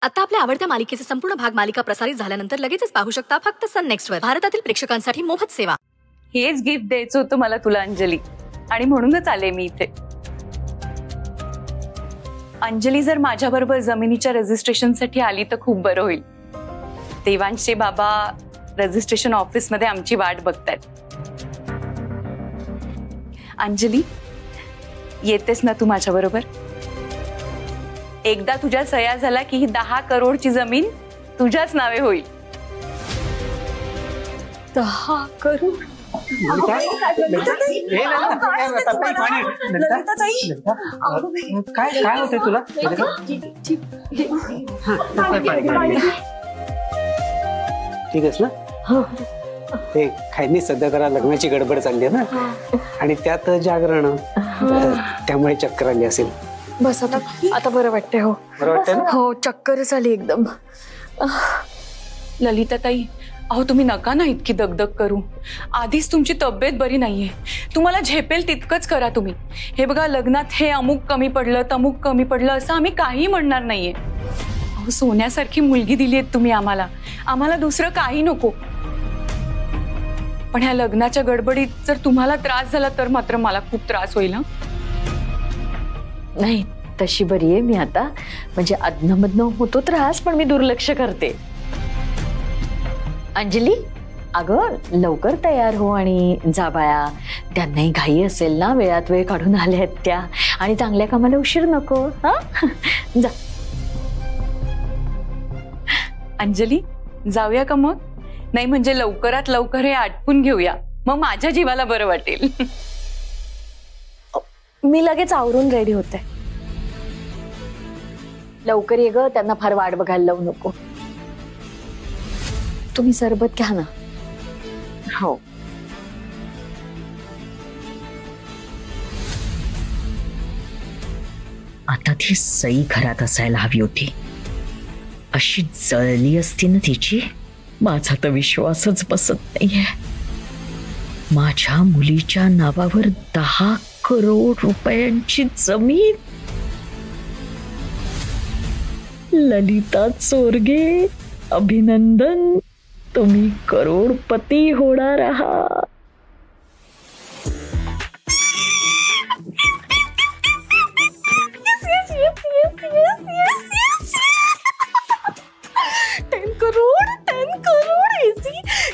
आता आपल्या आवडत्या मालिकेचे संपूर्ण भाग मालिका प्रसारित झाल्यानंतर लगेचच पाहू शकता फक्त सन नेक्स्ट वर. भारतातील प्रेक्षकांसाठी मोफत सेवा. हेच गिफ्ट द्यायचं होतं मला तुला अंजली, आणि म्हणूनच आले मी इथे. अंजली जर माझ्याबरोबर जमिनीच्या रजिस्ट्रेशनसाठी आली तर खूप बरं होईल. देवांशचे बाबा रजिस्ट्रेशन ऑफिस मध्ये आमची वाट बघतायत. अंजली, येतेस ना तू माझ्याबरोबर? एकदा तुझ्या सह्या झाला की ही 10 करोडची जमीन तुझ्याच नावे होईल. 10 करोड? काय होते तुला? ठीक आहेस ना? ते खायनी सध्या जरा लग्नाची गडबड चालली आहे ना, आणि त्यात जागरण, त्यामुळे चक्कर आली असेल. बस आता बरं वाटतंय. हो बरं वाटतंय ना? हो, चक्करच आली एकदम. ललिता ताई, अहो तुम्ही नका ना इतकी दगदग करू. आधीच तुमची तब्येत बरी नाहीये. तुम्हाला झेपेल तितकंच करा तुम्ही. हे बघा, लग्नात हे अमुक कमी पडलं तमुक कमी पडलं असं आम्ही काही म्हणणार नाहीये. अहो सोन्यासारखी मुलगी दिली आहे तुम्ही आम्हाला दुसरं काही नको. पण ह्या लग्नाच्या गडबडीत जर तुम्हाला त्रास झाला तर मात्र मला खूप त्रास होईल. नाही, तशी बरी आहे मी आता. म्हणजे अधनमधनं होतो त्रास, पण मी दुर्लक्ष करते. अंजली, अगं लवकर तयार हो आणि जा बाया. त्यांनाही घाई असेल ना, वेळात वेळ काढून आल्या आहेत त्या, आणि चांगल्या कामाला उशीर नको. हा, जा. अंजली, जाऊया का मग? नाही म्हणजे लवकरात लवकर हे आटपून घेऊया, मग माझ्या जीवाला बरं वाटेल. मी लगेच आवरून रेडी होते. लवकर ये ग, त्यांना फार वाट बघायला लावू नको. तुम्ही सरबत घ्या ना. हो. आता ती सई घरात असायला हवी होती. अशी जळली असती ना तिची, माझा तर विश्वासच बसत नाहीये. माझ्या मुलीच्या नावावर 10 करोड रुपयांची जमीन. ललिता चोरगे, अभिनंदन, तुम्ही करोडपती होणार आहात.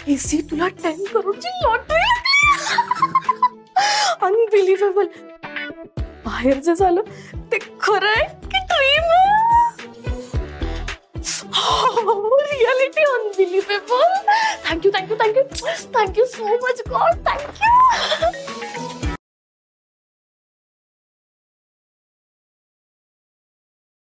एसी, तुला 10 करोडची लॉटरी. अनबिलिव्हेबल. बाहेर जे झालं ते खरं आहे की dream? Reality unbelievable. Thank you thank you thank you thank you so much God.